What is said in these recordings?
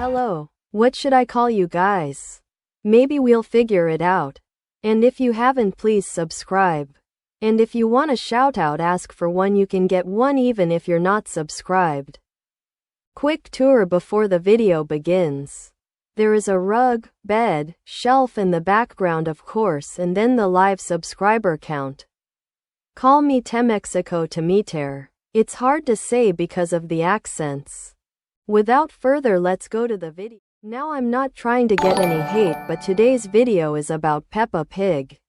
Hello. What should I call you guys? Maybe we'll figure it out. And if you haven't, please subscribe. And if you want a shout out, ask for one. You can get one even if you're not subscribed. Quick tour before the video begins. There is a rug, bed, shelf in the background, of course, and then the live subscriber count. Call me Mexico to meter. It's hard to say because of the accents. Without further, let's go to the video. Now, I'm not trying to get any hate, but today's video is about Peppa Pig.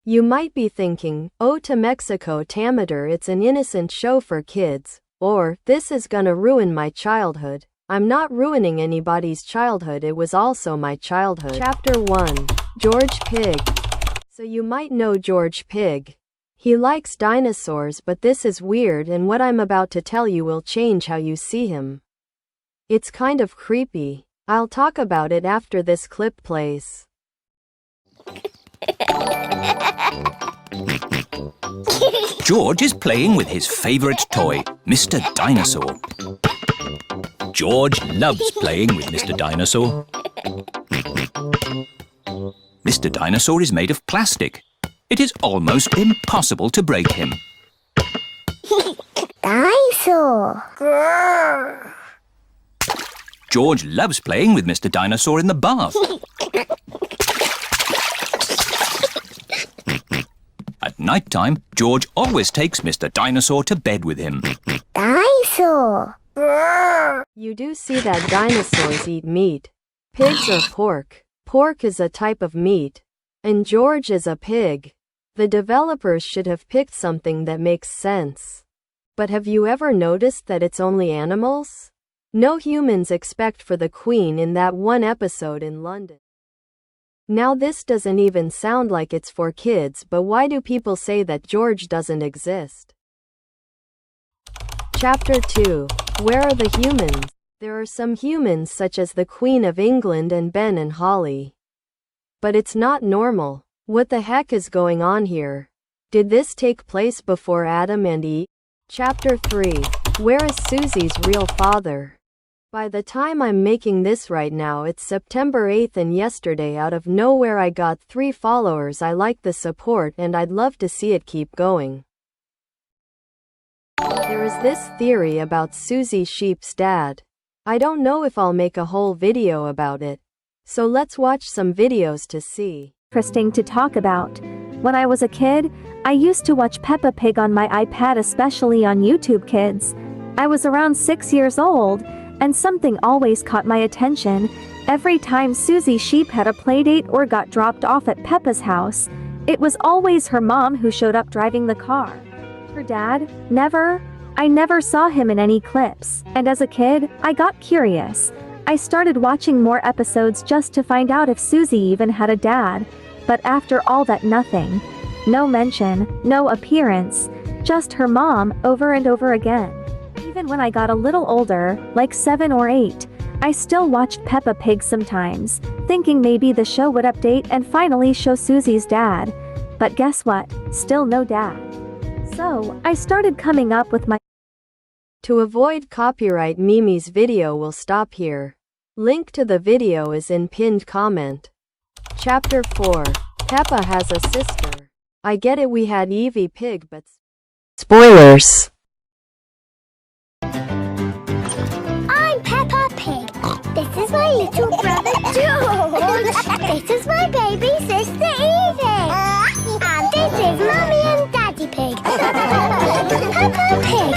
You might be thinking, oh, to Mexico Tameter, it's an innocent show for kids, or, this is gonna ruin my childhood. I'm not ruining anybody's childhood, it was also my childhood. Chapter 1. George Pig. So you might know George Pig. He likes dinosaurs, but this is weird, and what I'm about to tell you will change how you see him. It's kind of creepy. I'll talk about it after this clip plays. George is playing with his favorite toy, Mr. Dinosaur. George loves playing with Mr. Dinosaur. Mr. Dinosaur is made of plastic. It is almost impossible to break him. Dinosaur. George loves playing with Mr. Dinosaur in the bath. At night time, George always takes Mr. Dinosaur to bed with him. Dinosaur. You do see that dinosaurs eat meat. Pigs are pork. Pork is a type of meat. And George is a pig. The developers should have picked something that makes sense. But have you ever noticed that it's only animals? No humans except for the Queen in that one episode in London. Now this doesn't even sound like it's for kids, but why do people say that George doesn't exist? Chapter 2. Where are the humans? There are some humans such as the Queen of England and Ben and Holly. But it's not normal. What the heck is going on here? Did this take place before Adam and Eve? Chapter 3. Where is Susie's real father? By the time I'm making this right now, it's September 8th, and yesterday out of nowhere I got 3 followers. I like the support and I'd love to see it keep going. There is this theory about Susie Sheep's dad. I don't know if I'll make a whole video about it. So let's watch some videos to see. Interesting to talk about. When I was a kid, I used to watch Peppa Pig on my iPad, especially on YouTube Kids. I was around 6 years old, and something always caught my attention. Every time Susie Sheep had a playdate or got dropped off at Peppa's house, it was always her mom who showed up driving the car. Her dad, never. I never saw him in any clips, and as a kid, I got curious. I started watching more episodes just to find out if Susie even had a dad, but after all that, nothing. No mention, no appearance, just her mom over and over again. Even when I got a little older, like 7 or 8, I still watched Peppa Pig sometimes, thinking maybe the show would update and finally show Susie's dad. But guess what? Still no dad. So, I started coming up with my... To avoid copyright, Mimi's video will stop here. Link to the video is in pinned comment. Chapter 4. Peppa has a sister. I get it, we had Evie Pig, but... Spoilers! I'm Peppa Pig. This is my little brother George. This is my baby sister Evie. And this is Mummy and Daddy Pig. Peppa Pig.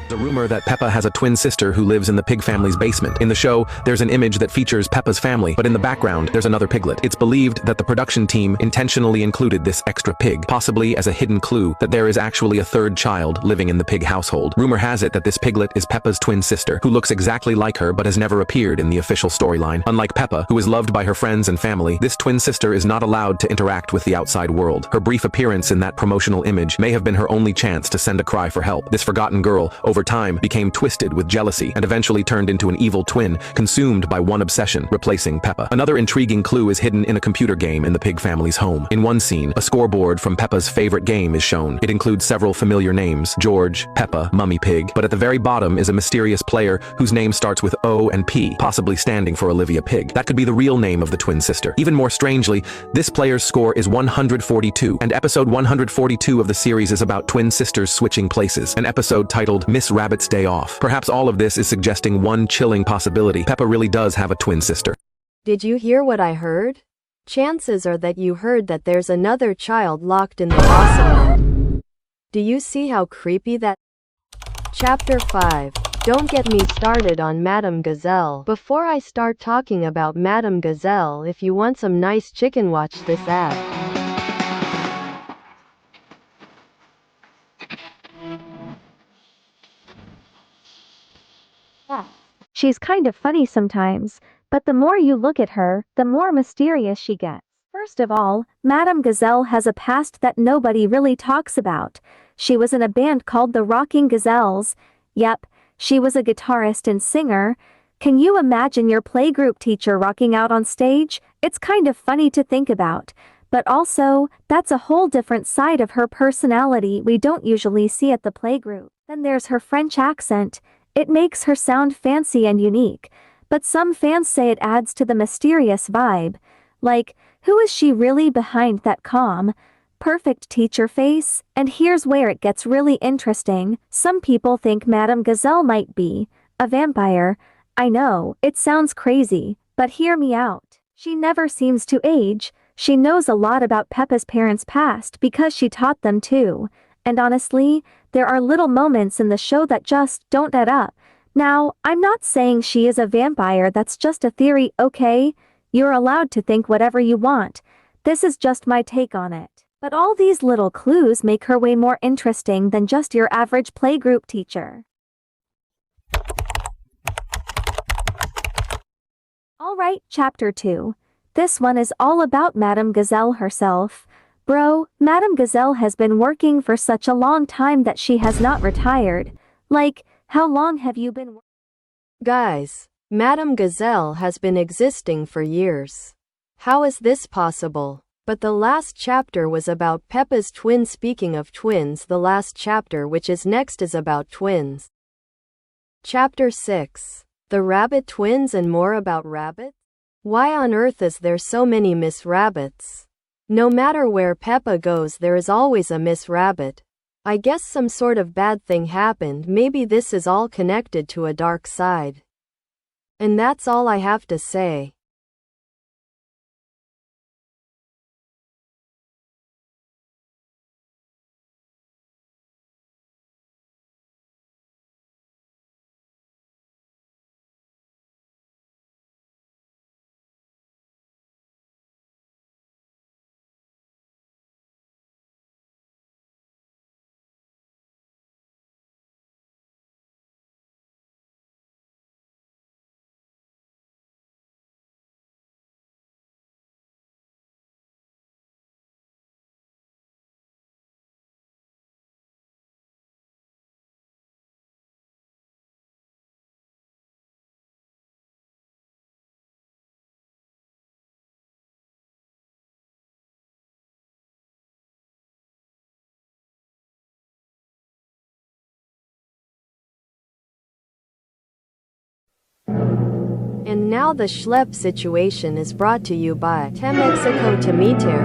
There's a rumor that Peppa has a twin sister who lives in the pig family's basement. In the show, there's an image that features Peppa's family, but in the background, there's another piglet. It's believed that the production team intentionally included this extra pig, possibly as a hidden clue that there is actually a third child living in the pig household. Rumor has it that this piglet is Peppa's twin sister, who looks exactly like her but has never appeared in the official storyline. Unlike Peppa, who is loved by her friends and family, this twin sister is not allowed to interact with the outside world. Her brief appearance in that promotional image may have been her only chance to send a cry for help. This forgotten girl, over time, time, became twisted with jealousy and eventually turned into an evil twin, consumed by one obsession, replacing Peppa. Another intriguing clue is hidden in a computer game in the Pig family's home. In one scene, a scoreboard from Peppa's favorite game is shown. It includes several familiar names: George, Peppa, Mummy Pig, but at the very bottom is a mysterious player whose name starts with O and P, possibly standing for Olivia Pig. That could be the real name of the twin sister. Even more strangely, this player's score is 142, and episode 142 of the series is about twin sisters switching places, an episode titled Miss Rabbit's Day Off. Perhaps all of this is suggesting one chilling possibility: Peppa really does have a twin sister. Did you hear what I heard? Chances are that you heard that there's another child locked in the awesome. Do you see how creepy that? Chapter 5. Don't get me started on Madame Gazelle. Before I start talking about Madame Gazelle, if you want some nice chicken, watch this ad. She's kind of funny sometimes, but the more you look at her, the more mysterious she gets. First of all, Madame Gazelle has a past that nobody really talks about. She was in a band called the Rocking Gazelles. Yep, she was a guitarist and singer. Can you imagine your playgroup teacher rocking out on stage? It's kind of funny to think about. But also, that's a whole different side of her personality we don't usually see at the playgroup. Then there's her French accent. It makes her sound fancy and unique, but some fans say it adds to the mysterious vibe. Like, who is she really behind that calm, perfect teacher face? And here's where it gets really interesting. Some people think Madame Gazelle might be a vampire. I know, it sounds crazy, but hear me out. She never seems to age. She knows a lot about Peppa's parents' past because she taught them too. And honestly, there are little moments in the show that just don't add up. Now, I'm not saying she is a vampire, that's just a theory, okay? You're allowed to think whatever you want. This is just my take on it. But all these little clues make her way more interesting than just your average playgroup teacher. Alright, Chapter 2. This one is all about Madame Gazelle herself. Bro, Madame Gazelle has been working for such a long time that she has not retired. Like, how long have you been working? Guys, Madame Gazelle has been existing for years. How is this possible? But the last chapter was about Peppa's twin. Speaking of twins, the last chapter which is next is about twins. Chapter 6. The Rabbit Twins and more about rabbits? Why on earth is there so many Miss Rabbits? No matter where Peppa goes, there is always a Miss Rabbit. I guess some sort of bad thing happened. Maybe this is all connected to a dark side. And that's all I have to say. And now the schlep situation is brought to you by Mexico Tamiter.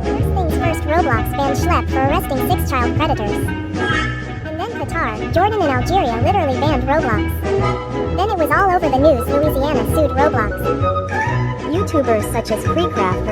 First things first, Roblox banned Schlep for arresting 6 child predators. And then Qatar, Jordan and Algeria literally banned Roblox. Then it was all over the news. Louisiana sued Roblox. YouTubers such as Freecraft